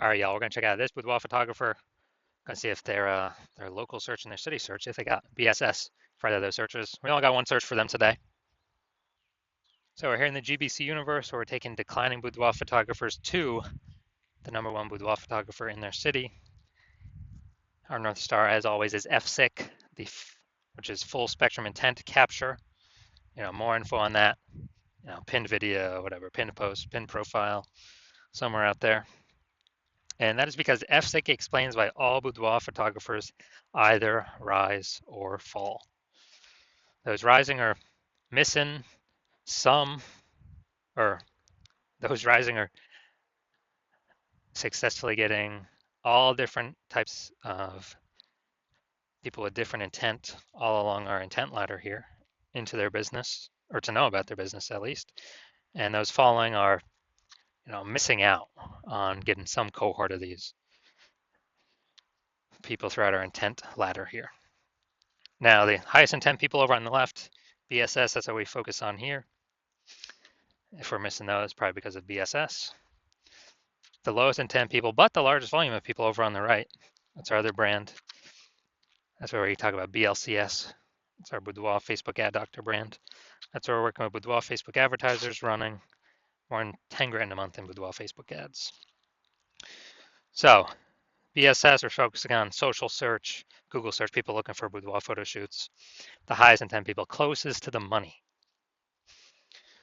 All right, y'all, we're gonna check out this boudoir photographer. Gonna see if their local search and their city search, if they got BSS for either of those searches. We only got one search for them today. So we're here in the GBC universe where we're taking declining boudoir photographers to the #1 boudoir photographer in their city. Our North Star, as always, is FSIC, which is full spectrum intent capture. More info on that. Pinned video, whatever, pinned post, pinned profile, somewhere out there. And that is because FSIC explains why all boudoir photographers either rise or fall. Those rising are missing some, or those rising are successfully getting all different types of people with different intent all along our intent ladder here into their business, or to know about their business at least. And those falling are, missing out on getting some cohort of these people throughout our intent ladder here. Now, the highest intent people over on the left, BSS, that's what we focus on here. If we're missing those, probably because of BSS. The lowest intent people, but the largest volume of people over on the right. That's our other brand. That's where we talk about BLCS. It's our Boudoir Facebook Ad Doctor brand. That's where we're working with Boudoir Facebook advertisers running more than 10 grand a month in Boudoir Facebook ads. So BSS, we're focusing on social search, Google search, people looking for boudoir photo shoots. The highest intent people closest to the money.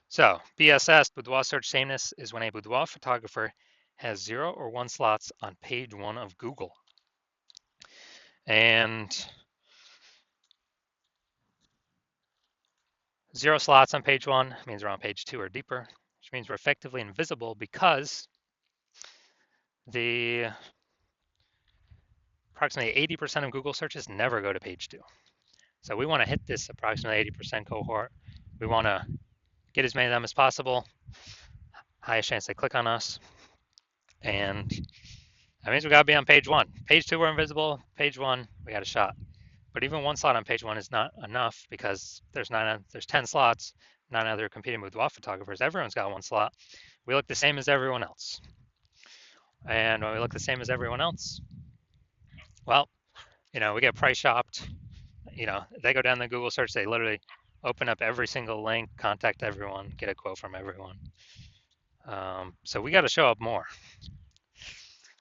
So BSS, boudoir search sameness, is when a boudoir photographer has 0 or 1 slots on page 1 of Google. And 0 slots on page 1 means we're on page 2 or deeper, which means we're effectively invisible because the approximately 80% of Google searches never go to page 2. So we want to hit this approximately 80% cohort. We want to get as many of them as possible. Highest chance they click on us. And that means we got to be on page 1. Page 2, we're invisible. Page 1, we got a shot. But even 1 slot on page 1 is not enough because there's 10 slots, 9 other competing boudoir photographers. Everyone's got 1 slot. We look the same as everyone else. And when we look the same as everyone else, well, we get price shopped. They go down the Google search, they literally open up every single link, contact everyone, get a quote from everyone. So we got to show up more.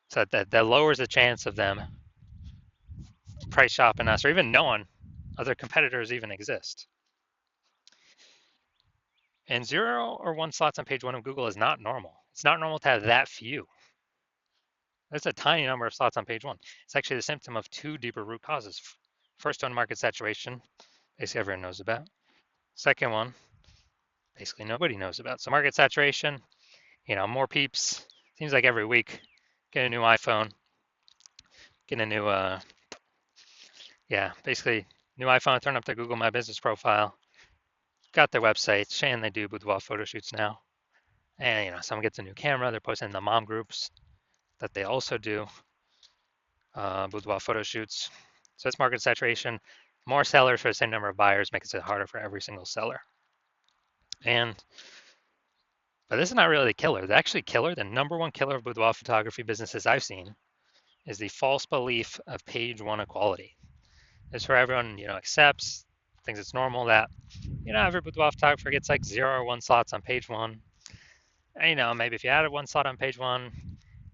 So that lowers the chance of them price shopping us or even knowing other competitors even exist. And 0 or 1 slots on page 1 of Google is not normal. It's not normal to have that few. That's a tiny number of slots on page 1. It's actually the symptom of 2 deeper root causes. First one, market saturation, basically everyone knows about. Second one, basically nobody knows about. So market saturation, more peeps. Seems like every week, get a new iPhone, get a new, basically new iPhone, turn up their Google My Business profile, got their website, saying they do boudoir photo shoots now. And, someone gets a new camera, they're posting in the mom groups that they also do boudoir photo shoots. So it's market saturation. More sellers for the same number of buyers makes it harder for every single seller. But this is not really the killer. The actually killer, the #1 killer of boudoir photography businesses I've seen is the false belief of page 1 equality. It's where everyone, accepts, thinks it's normal that, every boudoir photographer gets like 0 or 1 slots on page 1. And, maybe if you added 1 slot on page 1,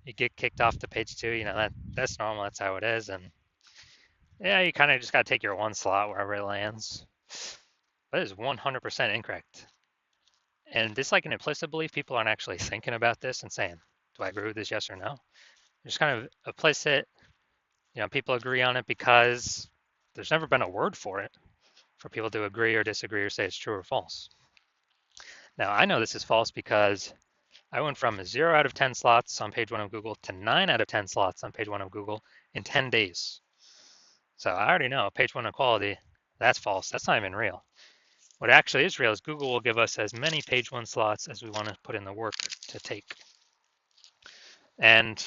you get kicked off to page 2. That's normal. That's how it is. And yeah, you kind of just got to take your 1 slot wherever it lands. That is 100% incorrect. And this like an implicit belief. People aren't actually thinking about this and saying, do I agree with this, yes or no? It's kind of implicit. People agree on it because there's never been a word for it for people to agree or disagree or say it's true or false. Now, I know this is false because I went from 0 out of 10 slots on page 1 of Google to 9 out of 10 slots on page 1 of Google in 10 days. So I already know page 1 equality, that's false. That's not even real. What actually is real is Google will give us as many page 1 slots as we want to put in the work to take. And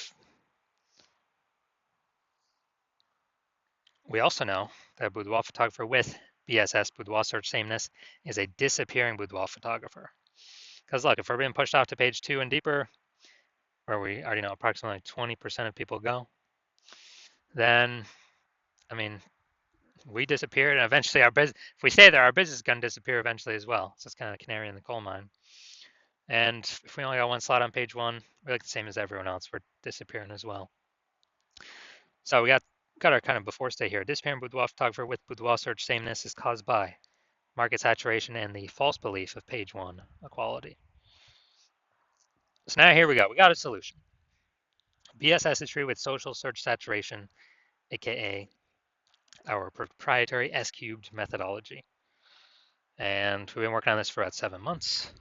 we also know that a boudoir photographer with BSS, boudoir search sameness, is a disappearing boudoir photographer. Because look, if we're being pushed off to page 2 and deeper, where we already know approximately 20% of people go, then, I mean, we disappear, and eventually our business, if we stay there, our business is going to disappear eventually as well. So it's kind of a canary in the coal mine. And if we only got one slot on page one, we're like the same as everyone else. We're disappearing as well. So we got our kind of before stay here. Disappearing boudoir photographer with boudoir search sameness is caused by market saturation and the false belief of page one equality. So now here we go. We got a solution. BSS is treated with social search saturation, aka our proprietary S cubed methodology. And we've been working on this for about 7 months.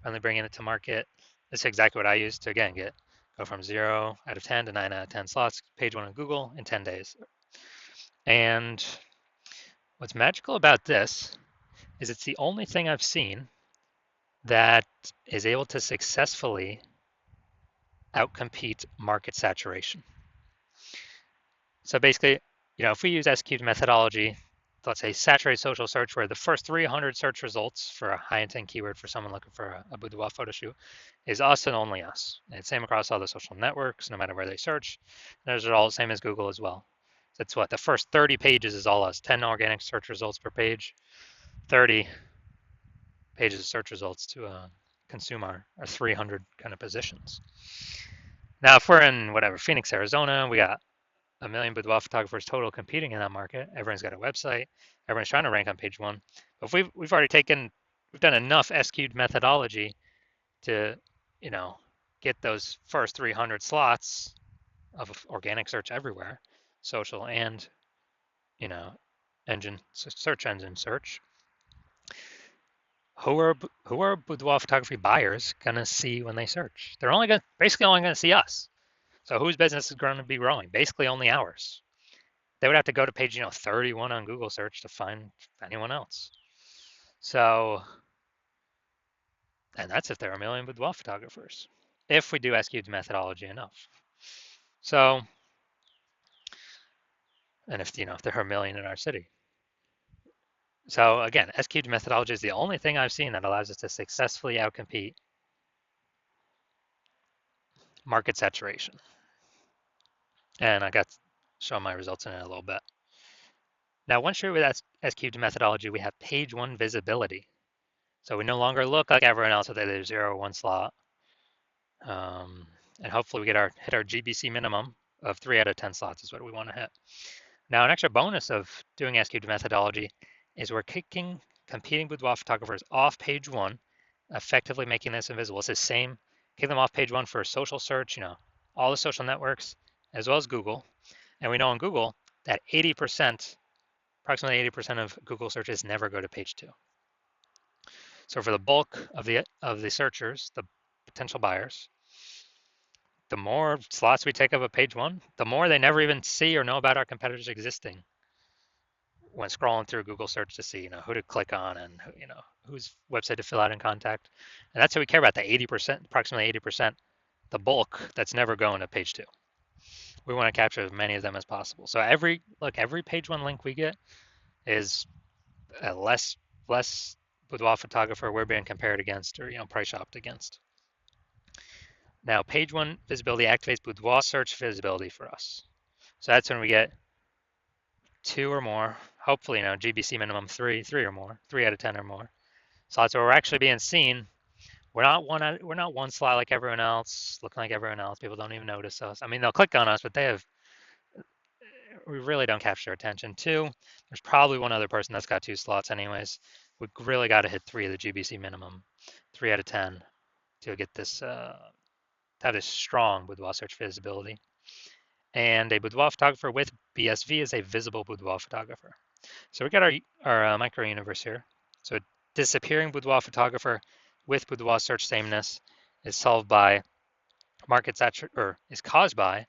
Finally bringing it to market. This is exactly what I used to again go from 0 out of 10 to 9 out of 10 slots, page one on Google in 10 days. And what's magical about this is it's the only thing I've seen that is able to successfully outcompete market saturation. So basically, if we use S cubed methodology, let's say saturated social search, where the first 300 search results for a high intent keyword for someone looking for a boudoir photo shoot is us and only us. And it's same across all the social networks, no matter where they search. Those are all the same as Google as well. That's what the first 30 pages is all us. 10 organic search results per page, 30 pages of search results to consume our 300 kind of positions. Now, if we're in whatever Phoenix, Arizona, we got a million boudoir photographers total competing in that market. Everyone's got a website. Everyone's trying to rank on page one. But if we've already we've done enough S cubed methodology to, get those first 300 slots of organic search everywhere, social and, search engine search. Who are boudoir photography buyers gonna see when they search? They're basically only gonna see us. So whose business is going to be growing? Basically only ours. They would have to go to page 31 on Google search to find anyone else. So, and that's if there are a million boudoir photographers, if we do S cubed methodology enough. So, and if there are a million in our city. So again, S cubed methodology is the only thing I've seen that allows us to successfully outcompete market saturation. And I got to show my results in it a little bit. Now, once you're with S cubed methodology, we have page one visibility. So we no longer look like everyone else with either 0 or 1 slot. And hopefully we hit our GBC minimum of 3 out of 10 slots is what we want to hit. Now, an extra bonus of doing S cubed methodology is we're kicking competing boudoir photographers off page one, effectively making this invisible. It's the same, kick them off page one for social search, all the social networks, as well as Google. And we know on Google that approximately 80% of Google searches never go to page two. So for the bulk of the searchers, the potential buyers, the more slots we take up of page one, the more they never even see or know about our competitors existing when scrolling through Google search to see, who to click on and, whose website to fill out and contact. And that's what we care about, the 80%, approximately 80%, the bulk that's never going to page two. We want to capture as many of them as possible. So every page one link we get is a less boudoir photographer we're being compared against or, price shopped against. Now, page one visibility activates boudoir search visibility for us. So that's when we get 2 or more, hopefully, GBC minimum 3 or more, 3 out of 10 or more. So that's where we're actually being seen. We're not one slot like everyone else, looking like everyone else. People don't even notice us. I mean, they'll click on us, but we really don't capture attention. 2, there's probably one other person that's got 2 slots anyways. We really got to hit 3 of the GBC minimum, 3 out of 10 to get this, have this strong boudoir search visibility. And a boudoir photographer with BSV is a visible boudoir photographer. So we got our micro universe here. So disappearing boudoir photographer with boudoir search sameness is solved by is caused by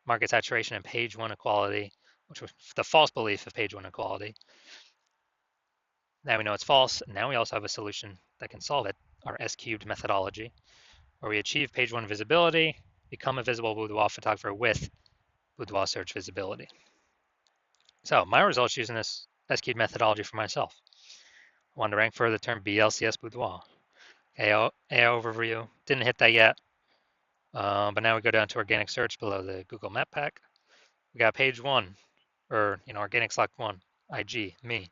market saturation and page one equality, which was the false belief of page one equality. Now we know it's false. Now we also have a solution that can solve it, our S cubed methodology, where we achieve page one visibility, become a visible boudoir photographer with boudoir search visibility. So my results using this S cubed methodology for myself. I wanted to rank for the term BLCS boudoir. AO overview, didn't hit that yet. But now we go down to organic search below the Google Map Pack. We got page one, or organic slot one, IG, me.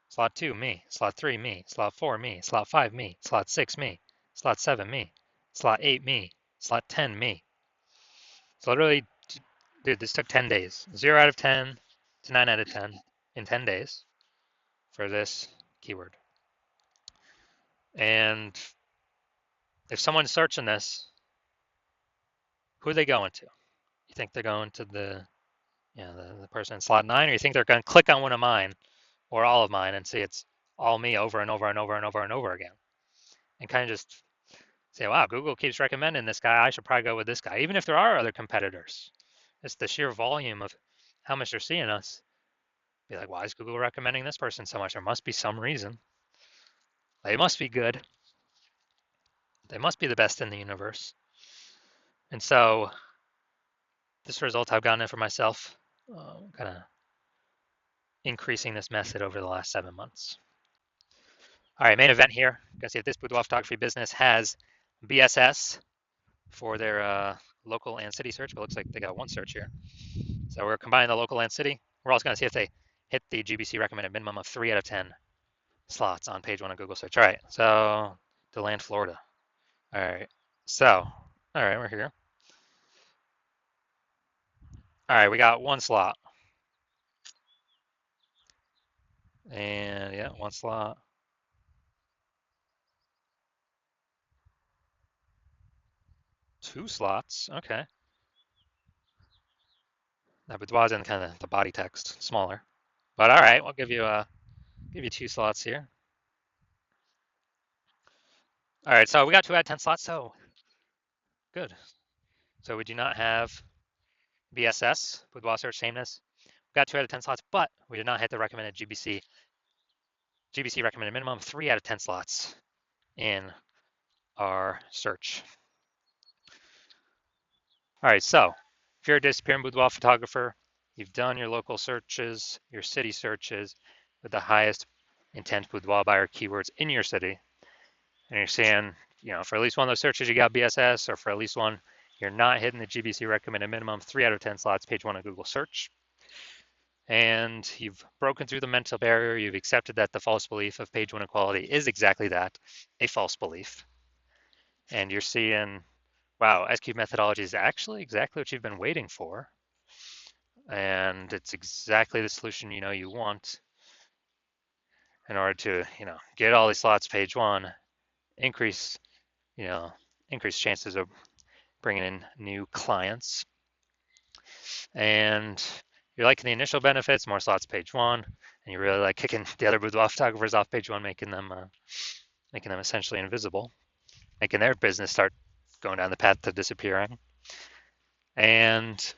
Slot two, me. Slot three, me. Slot four, me. Slot five, me. Slot six, me. Slot seven, me. Slot eight, me. Slot 10, me. So literally, dude, this took 10 days. 0 out of 10 to 9 out of 10 in 10 days for this keyword. And if someone's searching this, who are they going to? You think they're going to the person in slot 9, or you think they're going to click on one of mine or all of mine and see it's all me over and over and over and over and over again, and kind of just say, wow, Google keeps recommending this guy. I should probably go with this guy, even if there are other competitors. It's the sheer volume of how much they're seeing us. Be like, why is Google recommending this person so much? There must be some reason. They must be good. They must be the best in the universe. And so this result I've gotten it for myself, kind of increasing this method over the last 7 months. All right, main event here. You can see if this boudoir photography business has BSS for their local and city search, but it looks like they got one search here. So we're combining the local and city. We're also going to see if they hit the GBC recommended minimum of 3 out of 10 slots on page one of Google search. All right, so DeLand, Florida. All right, so, all right, we're here. All right, we got one slot. And yeah, one slot. Two slots, okay. Now boudoir's in kind of the body text, smaller. But all right, we'll give you two slots here. All right, so we got 2 out of 10 slots, so good. So we do not have BSS, boudoir search sameness. We got 2 out of 10 slots, but we did not hit the recommended GBC recommended minimum 3 out of 10 slots in our search. All right, so if you're a disappearing boudoir photographer, you've done your local searches, your city searches with the highest intent boudoir buyer keywords in your city, and you're seeing, for at least one of those searches you got BSS, or for at least one you're not hitting the GBC recommended minimum 3 out of 10 slots, page one of Google search, and you've broken through the mental barrier, you've accepted that the false belief of page one equality is exactly that, a false belief, and you're seeing, wow, S-cube methodology is actually exactly what you've been waiting for, and it's exactly the solution you want in order to get all these slots page one, increase chances of bringing in new clients, and you're liking the initial benefits, more slots page one, and you really like kicking the other boudoir photographers off page one, making them essentially invisible, making their business start going down the path to disappearing. And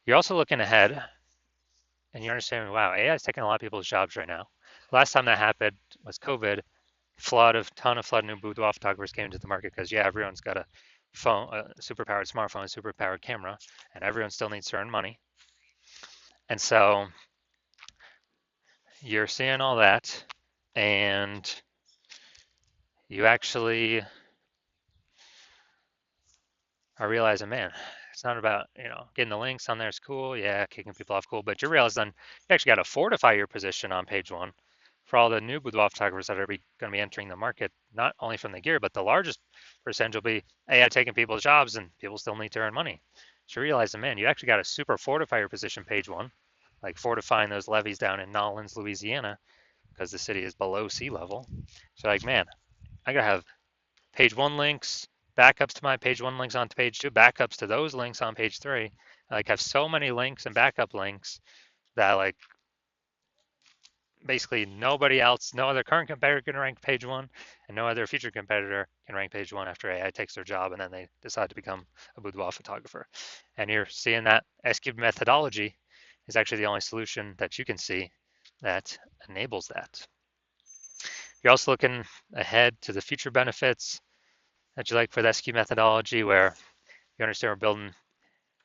you're also looking ahead, and you're understanding, wow, AI is taking a lot of people's jobs right now. Last time that happened was COVID. Ton of flood new boudoir photographers came into the market because everyone's got a phone, a superpowered smartphone, a superpowered camera, and everyone still needs to earn money. And so you're seeing all that, and you actually are realizing, man, it's not about getting the links on there is cool, yeah, kicking people off cool, but you realize then you actually got to fortify your position on page one for all the new boudoir photographers that are going to be entering the market, not only from the gear, but the largest percentage will be AI taking people's jobs, and people still need to earn money. So you realize, man, you actually got to super fortify your position page one, like fortifying those levees down in Nolens, Louisiana, because the city is below sea level. So like, man, I gotta have page one links, backups to my page one links on page two, backups to those links on page three. I like have so many links and backup links that like basically nobody else, no other current competitor can rank page one, and no other future competitor can rank page one after AI takes their job and then they decide to become a boudoir photographer. And you're seeing that S-cube methodology is actually the only solution that you can see that enables that. You're also looking ahead to the future benefits that you like for the S-cube methodology, where you understand we're building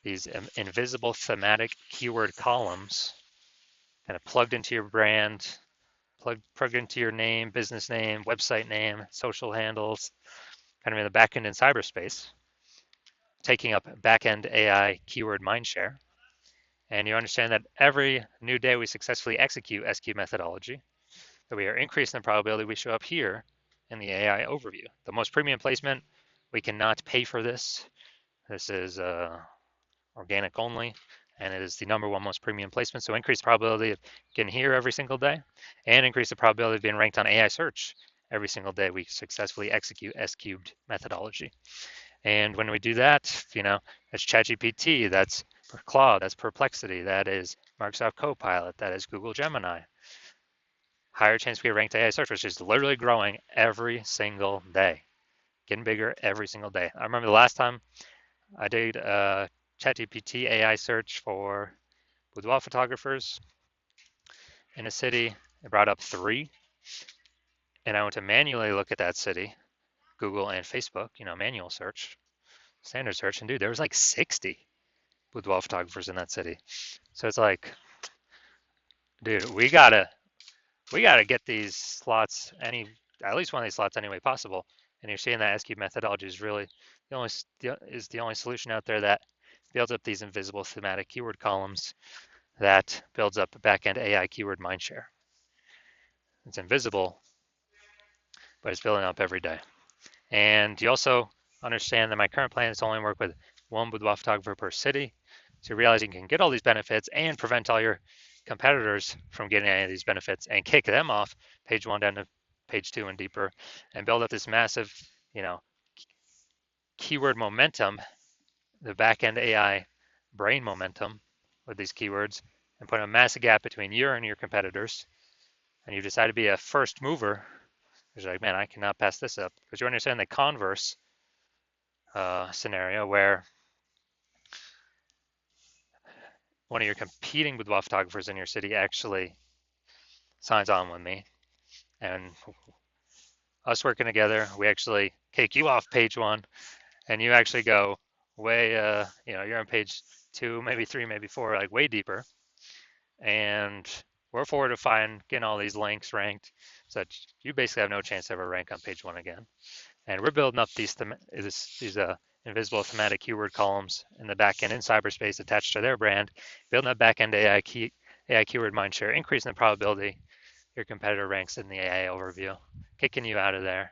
these invisible thematic keyword columns kind of plugged into your brand, plugged into your name, business name, website name, social handles, kind of in the back end in cyberspace. taking up back-end AI keyword mindshare. And you understand that every new day we successfully execute SQ methodology, that we are increasing the probability we show up here in the AI overview. The most premium placement, we cannot pay for this. This is organic only, and it is the number one most premium placement. So increase the probability of getting here every single day, and increase the probability of being ranked on AI search every single day we successfully execute S cubed methodology. And when we do that, that's ChatGPT, that's Claude, that's Perplexity, that is Microsoft Copilot, that is Google Gemini. Higher chance we get ranked AI search, which is literally growing every single day, getting bigger every single day. I remember the last time I did a ChatGPT AI search for boudoir photographers in a city. It brought up 3, and I went to manually look at that city, Google and Facebook, manual search, standard search, and dude, there was like 60 boudoir photographers in that city. So it's like, dude, we gotta get these slots at least one of these slots any way possible. And you're seeing that SQ methodology is really the only solution out there that builds up these invisible thematic keyword columns that builds up a backend AI keyword mindshare. It's invisible, but it's building up every day. And you also understand that my current plan is to only work with one boudoir photographer per city. So you realize you can get all these benefits and prevent all your competitors from getting any of these benefits and kick them off page 1 down to page 2 and deeper, and build up this massive, keyword momentum, the back-end AI brain momentum with these keywords, and put a massive gap between you and your competitors. And you decide to be a first mover. You're like, man, I cannot pass this up, because you understand the converse scenario where one of your competing boudoir photographers in your city actually signs on with me, and us working together, we actually kick you off page 1, and you actually go way, you're on page 2, maybe 3, maybe 4, like way deeper, and we're forward to getting all these links ranked, so that you basically have no chance to ever rank on page 1 again. And we're building up these invisible thematic keyword columns in the backend in cyberspace attached to their brand, building up backend AI keyword mindshare, increasing the probability your competitor ranks in the AI overview, kicking you out of there,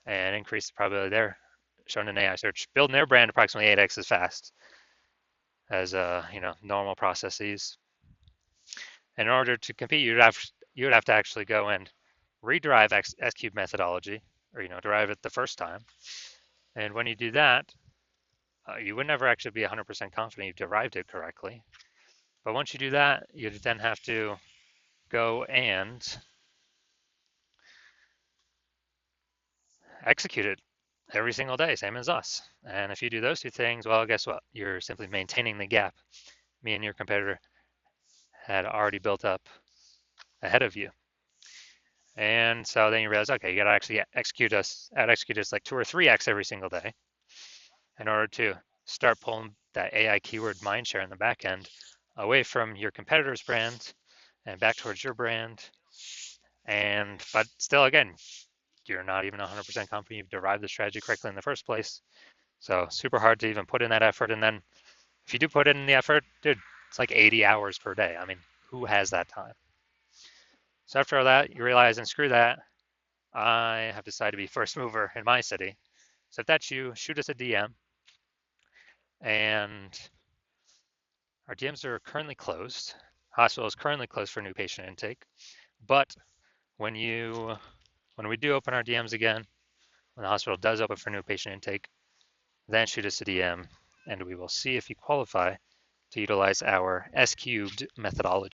and increase the probability they're shown in AI search, building their brand approximately 8x as fast as normal processes. And in order to compete, you would have to actually go and rederive S-cube methodology, or derive it the first time. And when you do that, you would never actually be 100% confident you've derived it correctly. But once you do that, you then have to go and execute it every single day, same as us. And if you do those 2 things, well, guess what? You're simply maintaining the gap me and your competitor had already built up ahead of you. And so then you realize, okay, you got to actually execute us like 2 or 3x every single day in order to start pulling that AI keyword mindshare in the back end away from your competitor's brand and back towards your brand. But still, again, you're not even 100% confident you've derived the strategy correctly in the first place. So super hard to even put in that effort. And then if you do put in the effort, dude, it's like 80 hours per day. I mean, who has that time? So after all that, you realize, and screw that, I have decided to be first mover in my city. So if that's you, shoot us a DM. And our DMs are currently closed. Hospital is currently closed for new patient intake. But when we do open our DMs again, when the hospital does open for new patient intake, then shoot us a DM, and we will see if you qualify to utilize our S-cubed methodology.